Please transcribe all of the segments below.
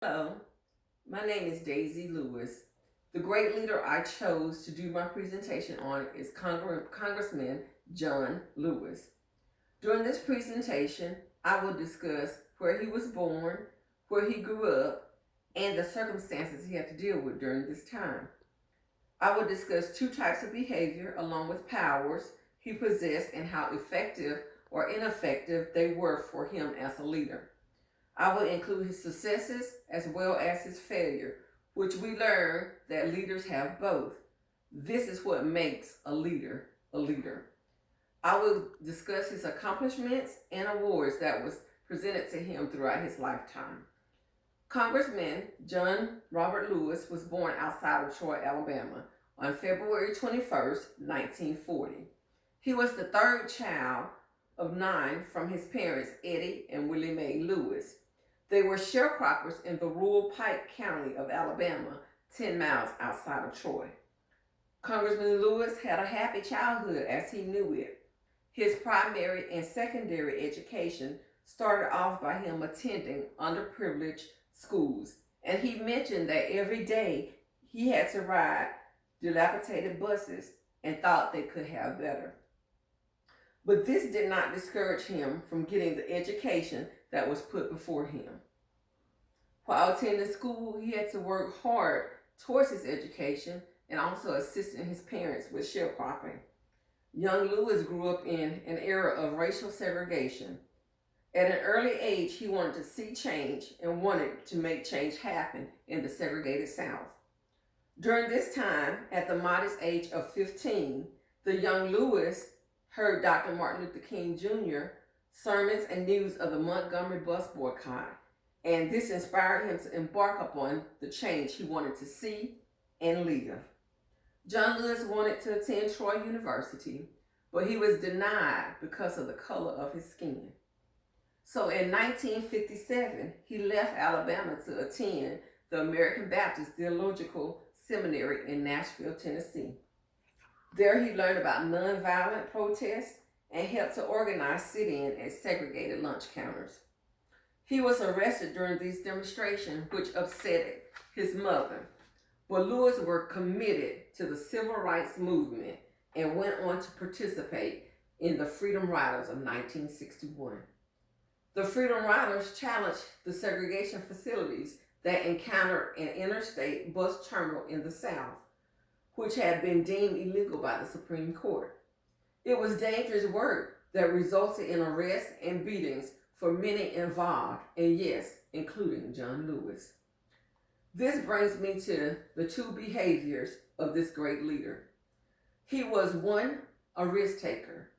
Hello, my name is Daisy Lewis. The great leader I chose to do my presentation on is Congressman John Lewis. During this presentation, I will discuss where he was born, where he grew up, and the circumstances he had to deal with during this time. I will discuss two types of behavior along with powers he possessed and how effective or ineffective they were for him as a leader. I will include his successes as well as his failure, which we learn that leaders have both. This is what makes a leader a leader. I will discuss his accomplishments and awards that was presented to him throughout his lifetime. Congressman John Robert Lewis was born outside of Troy, Alabama on February 21st, 1940. He was the third child of nine from his parents, Eddie and Willie Mae Lewis. They were sharecroppers in the rural Pike County of Alabama, 10 miles outside of Troy. Congressman Lewis had a happy childhood as he knew it. His primary and secondary education started off by him attending underprivileged schools, and he mentioned that every day he had to ride dilapidated buses and thought they could have better. But this did not discourage him from getting the education that was put before him. While attending school, he had to work hard towards his education and also assisting his parents with sharecropping. Young Lewis grew up in an era of racial segregation. At an early age, he wanted to see change and wanted to make change happen in the segregated South. During this time, at the modest age of 15, the young Lewis heard Dr. Martin Luther King Jr. sermons and news of the Montgomery bus boycott, and this inspired him to embark upon the change he wanted to see and live. John Lewis wanted to attend Troy University, but he was denied because of the color of his skin. So in 1957, he left Alabama to attend the American Baptist Theological Seminary in Nashville, Tennessee. There he learned about nonviolent protests and helped to organize sit-in at segregated lunch counters. He was arrested during these demonstrations, which upset his mother. But Lewis were committed to the civil rights movement and went on to participate in the Freedom Riders of 1961. The Freedom Riders challenged the segregation facilities that encountered an interstate bus terminal in the South, which had been deemed illegal by the Supreme Court. It was dangerous work that resulted in arrests and beatings for many involved, and yes, including John Lewis. This brings me to the two behaviors of this great leader. He was one, a risk taker.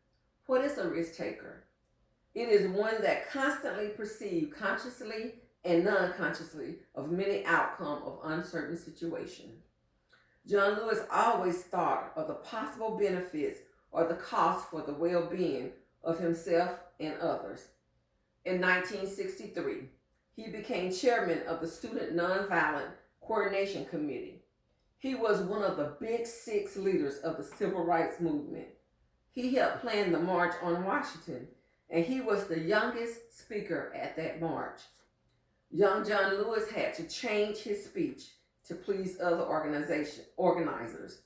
What is a risk taker? It is one that constantly perceives consciously and non-consciously of many outcomes of uncertain situations. John Lewis always thought of the possible benefits or the cost for the well-being of himself and others. In 1963, he became chairman of the Student Nonviolent Coordination Committee. He was one of the big six leaders of the civil rights movement. He helped plan the March on Washington, and he was the youngest speaker at that march. Young John Lewis had to change his speech to please other organizers.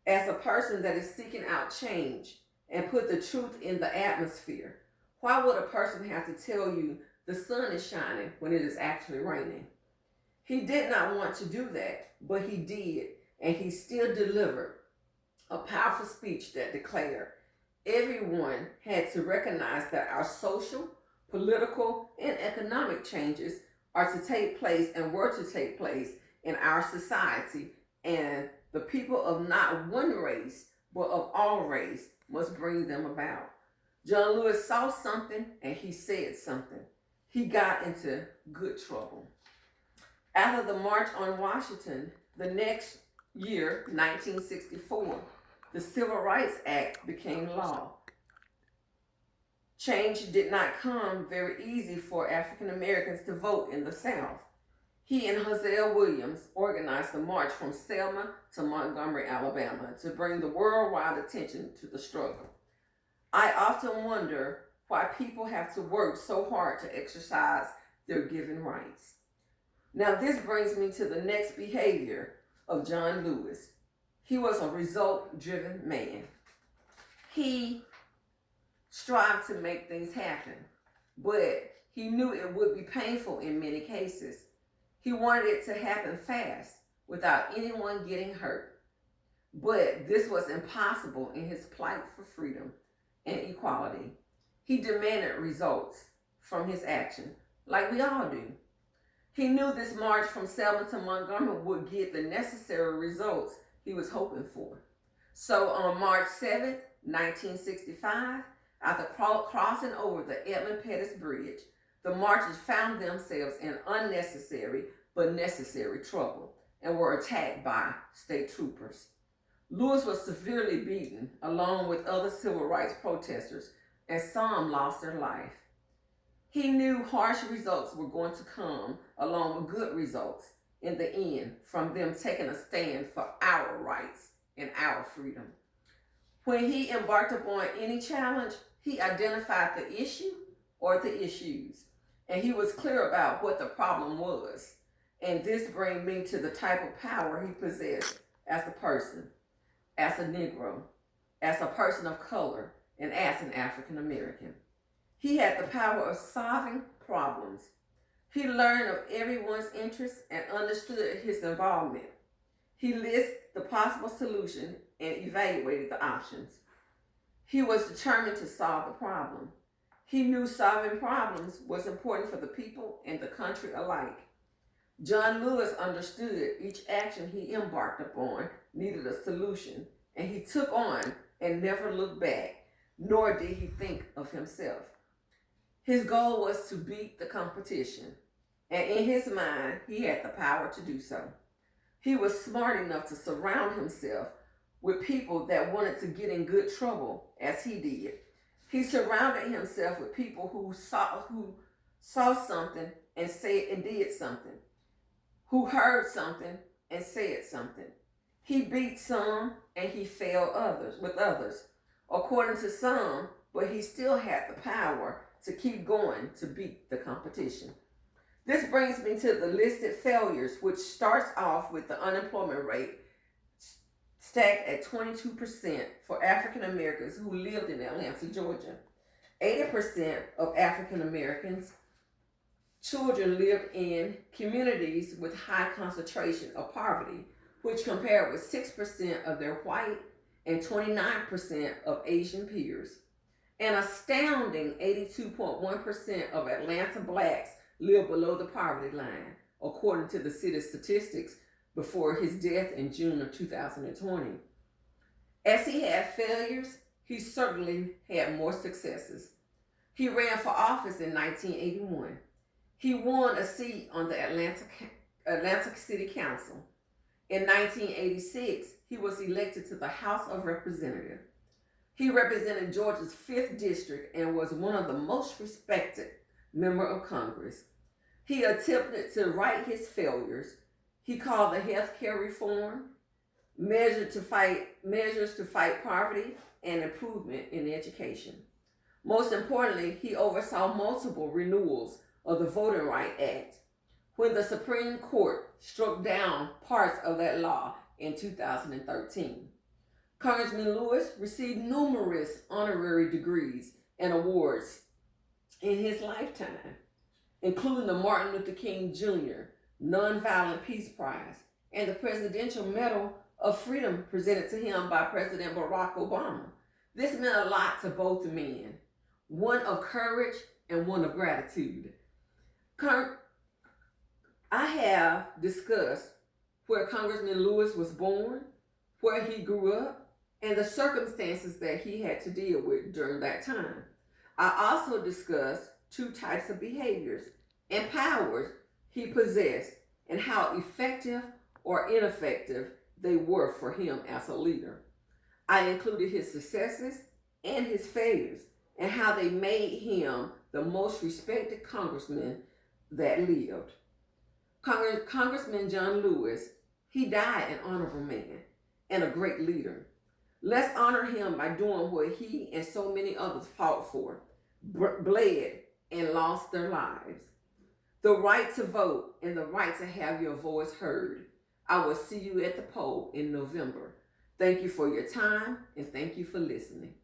As a person that is seeking out change and put the truth in the atmosphere, why would a person have to tell you the sun is shining when it is actually raining? He did not want to do that, but he did, and he still delivered a powerful speech that declared everyone had to recognize that our social, political, and economic changes are to take place and were to take place in our society, and the people of not one race, but of all race must bring them about. John Lewis saw something and he said something. He got into good trouble. After the March on Washington, the next year, 1964, the Civil Rights Act became law. Change did not come very easy for African Americans to vote in the South. He and Hosea Williams organized the march from Selma to Montgomery, Alabama, to bring the worldwide attention to the struggle. I often wonder why people have to work so hard to exercise their given rights. Now, this brings me to the next behavior of John Lewis. He was a result driven man. He strived to make things happen, but he knew it would be painful in many cases. He wanted it to happen fast without anyone getting hurt. But this was impossible in his plight for freedom and equality. He demanded results from his action, like we all do. He knew this march from Selma to Montgomery would get the necessary results he was hoping for. So on March 7th, 1965, after crossing over the Edmund Pettus Bridge, the marchers found themselves in unnecessary but necessary trouble and were attacked by state troopers. Lewis was severely beaten along with other civil rights protesters, and some lost their life. He knew harsh results were going to come along with good results in the end from them taking a stand for our rights and our freedom. When he embarked upon any challenge, he identified the issue or the issues, and he was clear about what the problem was. And this brings me to the type of power he possessed as a person, as a Negro, as a person of color, and as an African American. He had the power of solving problems. He learned of everyone's interests and understood his involvement. He listed the possible solution and evaluated the options. He was determined to solve the problem. He knew solving problems was important for the people and the country alike. John Lewis understood each action he embarked upon needed a solution, and he took on and never looked back, nor did he think of himself. His goal was to beat the competition, and in his mind, he had the power to do so. He was smart enough to surround himself with people that wanted to get in good trouble, as he did. He surrounded himself with people who saw something and said and did something, who heard something and said something. He beat some and he failed with others, according to some, but he still had the power to keep going to beat the competition. This brings me to the listed failures, which starts off with the unemployment rate stacked at 22% for African Americans who lived in Atlanta, Georgia. 80% of African Americans children lived in communities with high concentration of poverty, which compared with 6% of their white and 29% of Asian peers. An astounding 82.1% of Atlanta blacks live below the poverty line, according to the city's statistics before his death in June of 2020. As he had failures, he certainly had more successes. He ran for office in 1981. He won a seat on the Atlanta City Council. In 1986, he was elected to the House of Representatives. He represented Georgia's 5th district and was one of the most respected members of Congress. He attempted to right his failures. He called the health care reform, measures to fight poverty, and improvement in education. Most importantly, he oversaw multiple renewals of the Voting Rights Act when the Supreme Court struck down parts of that law in 2013. Congressman Lewis received numerous honorary degrees and awards in his lifetime, including the Martin Luther King Jr. Nonviolent Peace Prize and the Presidential Medal of Freedom presented to him by President Barack Obama. This meant a lot to both men, one of courage and one of gratitude. I have discussed where Congressman Lewis was born, where he grew up, and the circumstances that he had to deal with during that time. I also discussed 2 types of behaviors and powers he possessed and how effective or ineffective they were for him as a leader. I included his successes and his failures and how they made him the most respected congressman that lived. Congressman John Lewis, he died an honorable man and a great leader. Let's honor him by doing what he and so many others fought for, bled, and lost their lives. the right to vote, and the right to have your voice heard. I will see you at the poll in November. Thank you for your time and thank you for listening.